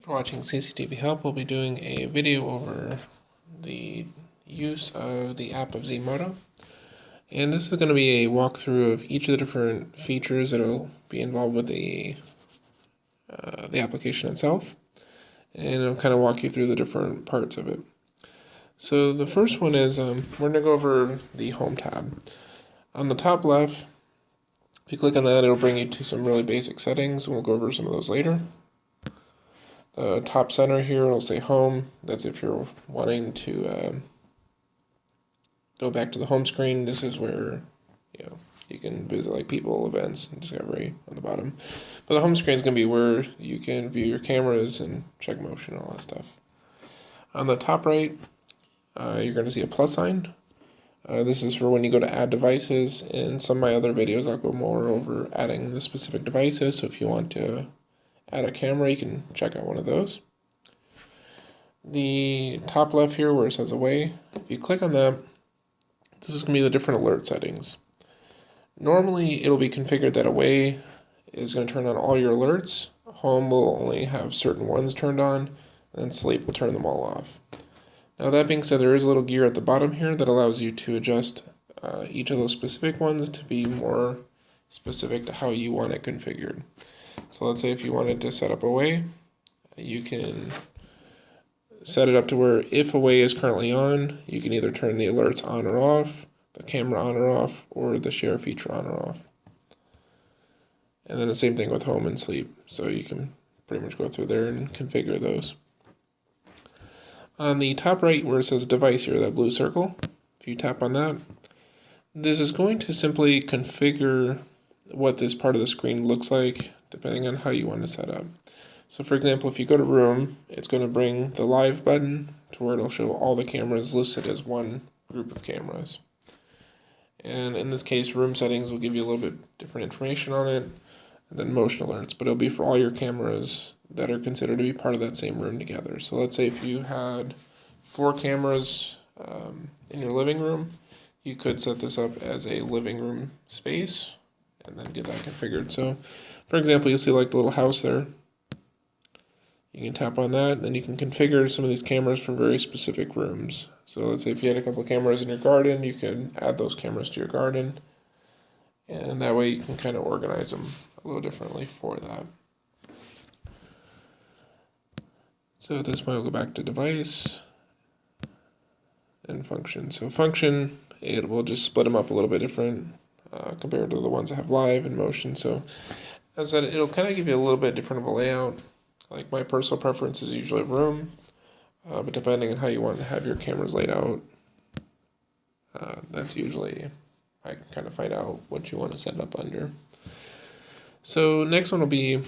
For watching CCTV Help, we'll be doing a video over the use of the app of Zmodo. And this is going to be a walkthrough of each of the different features that will be involved with the application itself. And it'll kind of walk you through the different parts of it. So the first one is, we're going to go over the Home tab. On the top left, if you click on that, it'll bring you to some really basic settings, and we'll go over some of those later. The top center here will say Home. That's if you're wanting to go back to the home screen. This is where you can visit like people, events, and discovery on the bottom. But the home screen is going to be where you can view your cameras and check motion and all that stuff. On the top right, you're going to see a plus sign. This is for when you go to add devices. In some of my other videos, I'll go more over adding the specific devices. So if you want to add a camera, you can check out one of those. The top left here where it says Away, if you click on that, this is going to be the different alert settings. Normally it'll be configured that Away is going to turn on all your alerts, Home will only have certain ones turned on, and Sleep will turn them all off. Now that being said, there is a little gear at the bottom here that allows you to adjust each of those specific ones to be more specific to how you want it configured. So let's say if you wanted to set up Away, you can set it up to where if Away is currently on, you can either turn the alerts on or off, the camera on or off, or the share feature on or off. And then the same thing with Home and Sleep. So you can pretty much go through there and configure those. On the top right where it says Device here, that blue circle, if you tap on that, this is going to simply configure what this part of the screen looks like depending on how you want to set up. So for example, if you go to Room, it's going to bring the Live button to where it'll show all the cameras listed as one group of cameras. And in this case, Room settings will give you a little bit different information on it than motion alerts, but it'll be for all your cameras that are considered to be part of that same room together. So let's say if you had 4 cameras in your living room, you could set this up as a living room space and then get that configured. So for example, you'll see like the little house there. You can tap on that, and then you can configure some of these cameras for very specific rooms. So let's say if you had a couple of cameras in your garden, you can add those cameras to your garden, and that way you can kind of organize them a little differently for that. So at this point, we'll go back to Device and Function. So Function, it will just split them up a little bit different compared to the ones that have Live and Motion. So as I said, it'll kind of give you a little bit different of a layout. Like my personal preference is usually Room, but depending on how you want to have your cameras laid out, that's usually, I can kind of find out what you want to set up under. So next one will be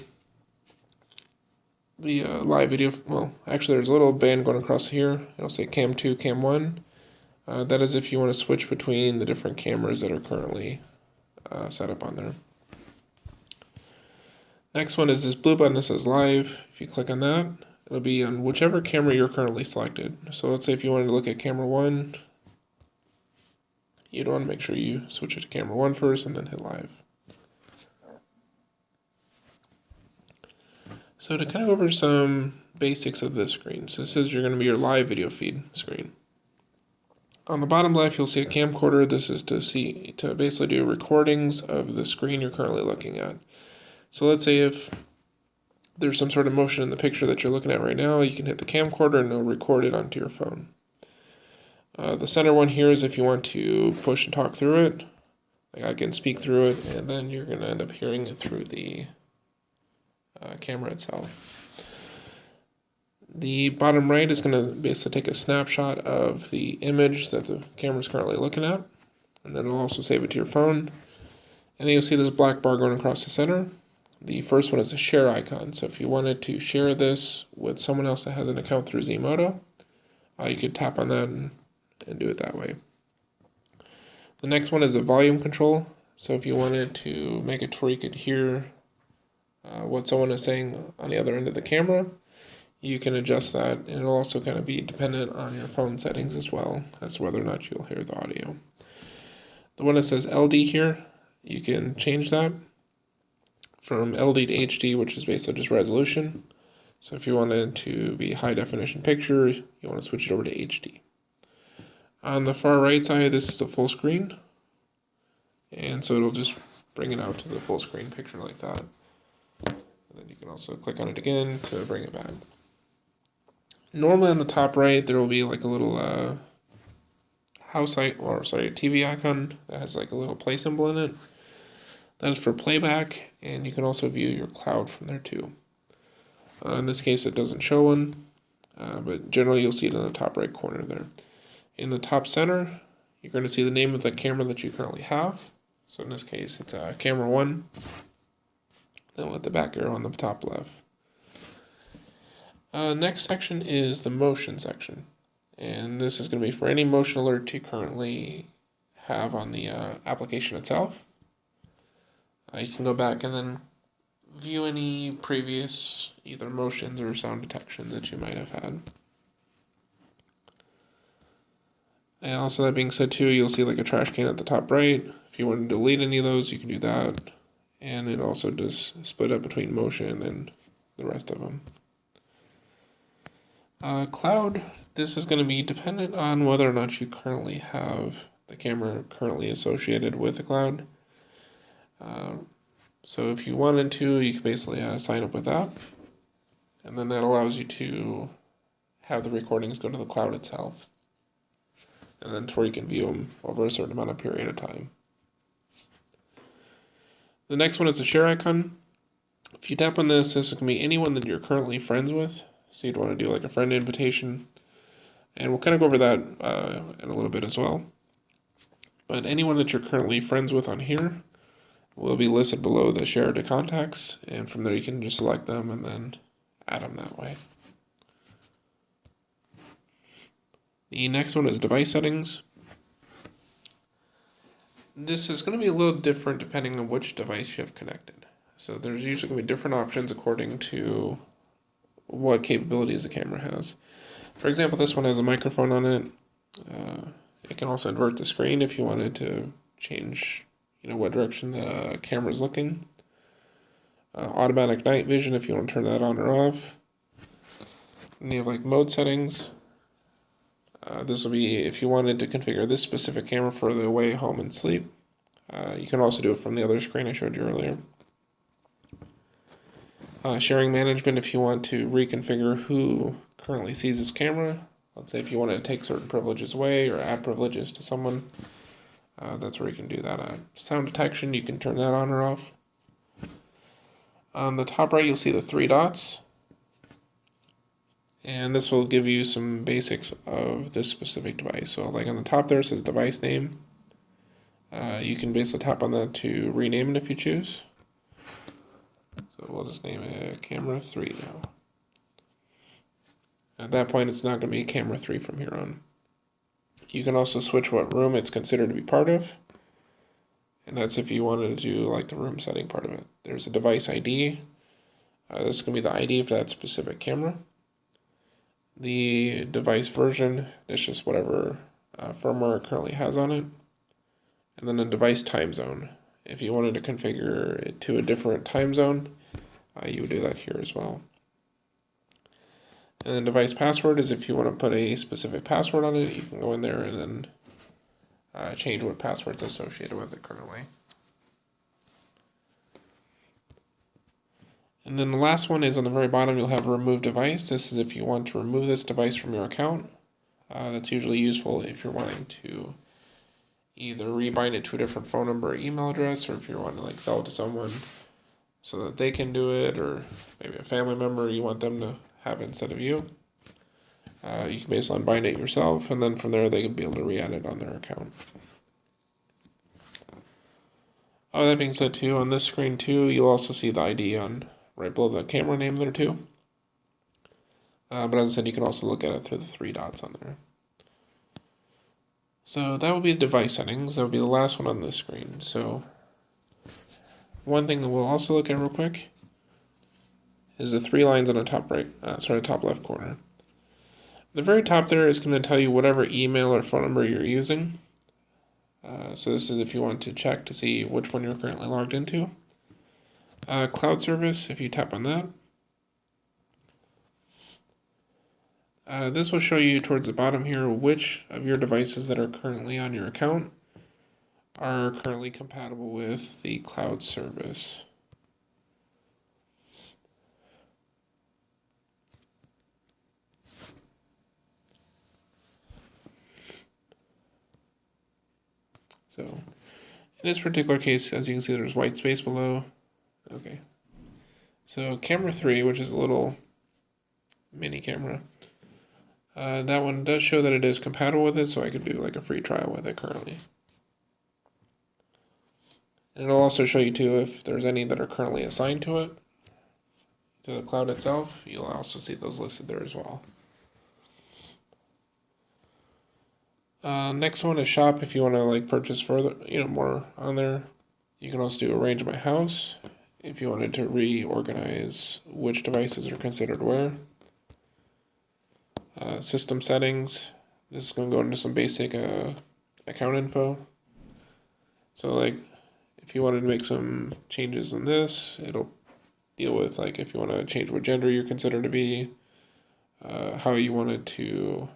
the live video. Well, actually there's a little band going across here. It'll say Cam 2, Cam 1. That is if you want to switch between the different cameras that are currently set up on there. Next one is this blue button that says Live. If you click on that, it'll be on whichever camera you're currently selected. So let's say if you wanted to look at camera 1, you'd want to make sure you switch it to camera 1 first and then hit Live. So to kind of go over some basics of this screen, so this is going to be your live video feed screen. On the bottom left, you'll see a camcorder. This is to basically do recordings of the screen you're currently looking at. So let's say if there's some sort of motion in the picture that you're looking at right now, you can hit the camcorder and it'll record it onto your phone. The center one here is if you want to push and talk through it. Like I can speak through it, and then you're going to end up hearing it through the camera itself. The bottom right is going to basically take a snapshot of the image that the camera is currently looking at, and then it'll also save it to your phone. And then you'll see this black bar going across the center. The first one is a share icon, so if you wanted to share this with someone else that has an account through Zmodo, you could tap on that and do it that way. The next one is a volume control, so if you wanted to make it to where you could hear what someone is saying on the other end of the camera, you can adjust that, and it'll also kind of be dependent on your phone settings as well as to whether or not you'll hear the audio. The one that says LD here, you can change that from LD to HD, which is basically just resolution. So if you want it to be high definition picture, you want to switch it over to HD. On the far right side, this is a full screen. And so it'll just bring it out to the full screen picture like that. And then you can also click on it again to bring it back. Normally on the top right, there will be like a little TV icon that has like a little play symbol in it. That is for playback, and you can also view your cloud from there too. In this case, it doesn't show one, but generally you'll see it in the top right corner there. In the top center, you're going to see the name of the camera that you currently have. So in this case, it's camera 1. Then with the back arrow on the top left. Next section is the motion section. And this is going to be for any motion alert you currently have on the application itself. You can go back and then view any previous either motions or sound detection that you might have had. And also, that being said too, you'll see like a trash can at the top right. If you want to delete any of those, you can do that. And it also does split up between motion and the rest of them. Cloud, this is going to be dependent on whether or not you currently have the camera currently associated with the cloud. So if you wanted to, you can basically sign up with that. And then that allows you to have the recordings go to the cloud itself. And then to where you can view them over a certain amount of period of time. The next one is the share icon. If you tap on this, this is going to be anyone that you're currently friends with. So you'd want to do like a friend invitation. And we'll kind of go over that in a little bit as well. But anyone that you're currently friends with on here will be listed below the share to contacts. And from there you can just select them and then add them that way. The next one is device settings. This is going to be a little different depending on which device you have connected. So there's usually going to be different options according to what capabilities the camera has. For example, this one has a microphone on it. It can also invert the screen if you wanted to change, what direction the camera is looking. Automatic night vision if you want to turn that on or off. And you have like mode settings. This will be if you wanted to configure this specific camera for the way home and sleep. You can also do it from the other screen I showed you earlier. Sharing management if you want to reconfigure who currently sees this camera. Let's say if you want to take certain privileges away or add privileges to someone, that's where you can do that. Sound detection, you can turn that on or off. On the top right, you'll see the 3 dots. And this will give you some basics of this specific device. So like on the top there, it says device name. You can basically tap on that to rename it if you choose. So we'll just name it camera 3 now. At that point, it's not going to be camera 3 from here on. You can also switch what room it's considered to be part of. And that's if you wanted to do like the room setting part of it. There's a device ID. This is going to be the ID for that specific camera. The device version is just whatever firmware it currently has on it. And then a device time zone. If you wanted to configure it to a different time zone, you would do that here as well. And then device password is if you want to put a specific password on it, you can go in there and then change what password's associated with it currently. And then the last one is on the very bottom, you'll have remove device. This is if you want to remove this device from your account. That's usually useful if you're wanting to either rebind it to a different phone number or email address, or if you're wanting to like sell it to someone so that they can do it, or maybe a family member you want them to have it instead of you. You can basically unbind it yourself, and then from there they can be able to re-add it on their account. That being said too, on this screen too, you'll also see the ID on right below the camera name there too. But as I said, you can also look at it through the 3 dots on there. So that will be the device settings. That will be the last one on this screen. So one thing that we'll also look at real quick is the 3 lines on the top right, top left corner. The very top there is going to tell you whatever email or phone number you're using. So this is if you want to check to see which one you're currently logged into. Cloud service, if you tap on that. This will show you towards the bottom here which of your devices that are currently on your account are currently compatible with the cloud service. So in this particular case, as you can see, there's white space below. Okay. So camera 3, which is a little mini camera, that one does show that it is compatible with it, so I could do like a free trial with it currently. And it'll also show you too if there's any that are currently assigned to it, to the cloud itself. You'll also see those listed there as well. Next one is shop. If you want to like purchase further, more on there. You can also do arrange my house if you wanted to reorganize which devices are considered where. System settings. This is going to go into some basic account info. So like if you wanted to make some changes in this, it'll deal with like if you want to change what gender you're considered to be, how you wanted to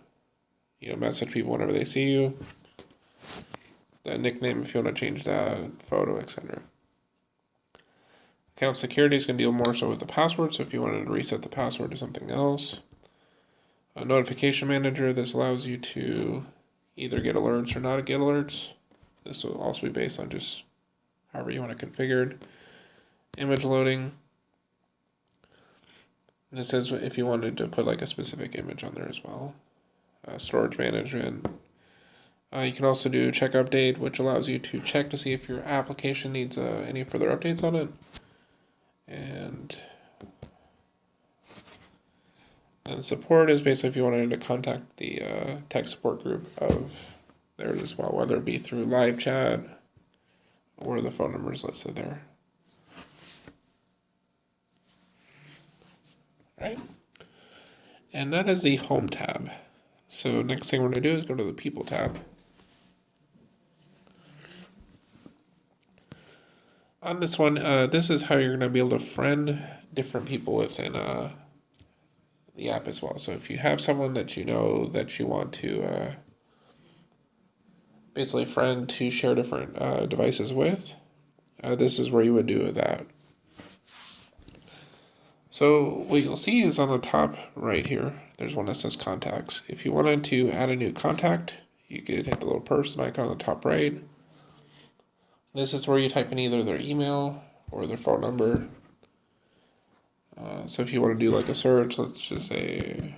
message people whenever they see you, the nickname if you want to change that, photo, etc. Account security is going to deal more so with the password, so if you wanted to reset the password to something else. A notification manager, this allows you to either get alerts or not get alerts. This will also be based on just however you want it configured. Image loading. And it says if you wanted to put like a specific image on there as well. Storage management. You can also do check update, which allows you to check to see if your application needs any further updates on it. And support is basically if you wanted to contact the tech support group of theirs as well, whether it be through live chat or the phone numbers listed there. Right? And that is the Home tab. So next thing we're going to do is go to the People tab. On this one, this is how you're going to be able to friend different people within the app as well. So if you have someone that you know that you want to basically friend to share different devices with, this is where you would do that. So what you'll see is on the top right here, there's one that says contacts. If you wanted to add a new contact, you could hit the little person icon on the top right. This is where you type in either their email or their phone number. So if you want to do like a search, let's just say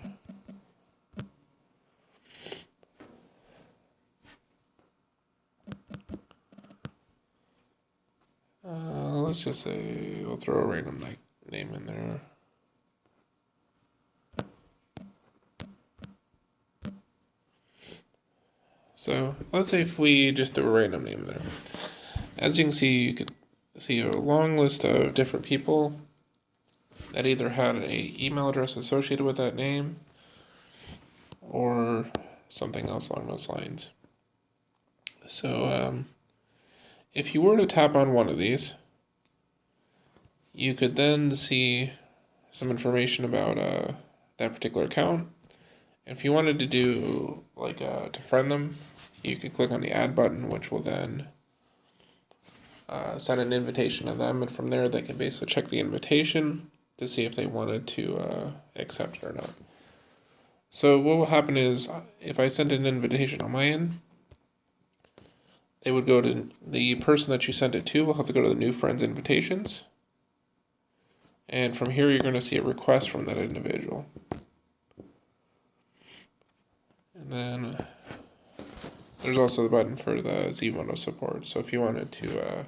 we'll throw a random name in there. So let's say if we just threw a random name there. As you can see, you could see a long list of different people that either had an email address associated with that name or something else along those lines. So if you were to tap on one of these, you could then see some information about that particular account. If you wanted to do like to friend them, you could click on the add button, which will then send an invitation to them, and from there they can basically check the invitation to see if they wanted to accept it or not. So what will happen is if I send an invitation on my end, they would go to the person that you sent it to will have to go to the new friends invitations. And from here, you're going to see a request from that individual. And then there's also the button for the Zmodo support. So if you wanted to,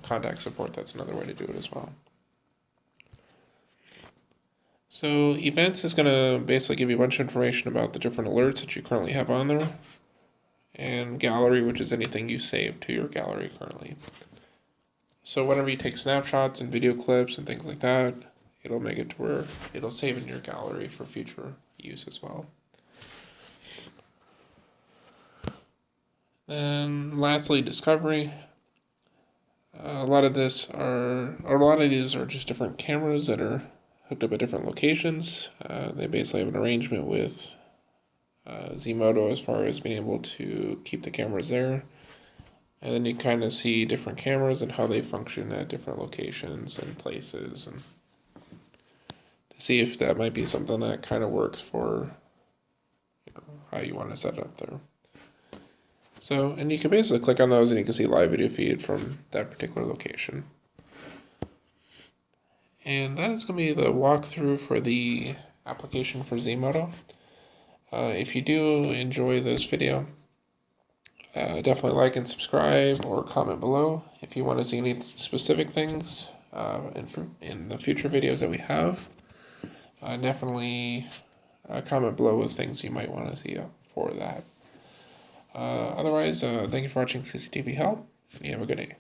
contact support, that's another way to do it as well. So events is going to basically give you a bunch of information about the different alerts that you currently have on there. And gallery, which is anything you save to your gallery currently. So whenever you take snapshots and video clips and things like that, it'll make it to where it'll save in your gallery for future use as well. Then lastly, discovery. A lot of these are just different cameras that are hooked up at different locations. They basically have an arrangement with Zmodo as far as being able to keep the cameras there. And then you kind of see different cameras and how they function at different locations and places, and to see if that might be something that kind of works for how you want to set it up there. So, and you can basically click on those and you can see live video feed from that particular location. And that is going to be the walkthrough for the application for Zmodo. If you do enjoy this video, definitely like and subscribe or comment below if you want to see any specific things in the future videos that we have. Definitely comment below with things you might want to see for that. Otherwise, thank you for watching CCTV Help, and you have a good day.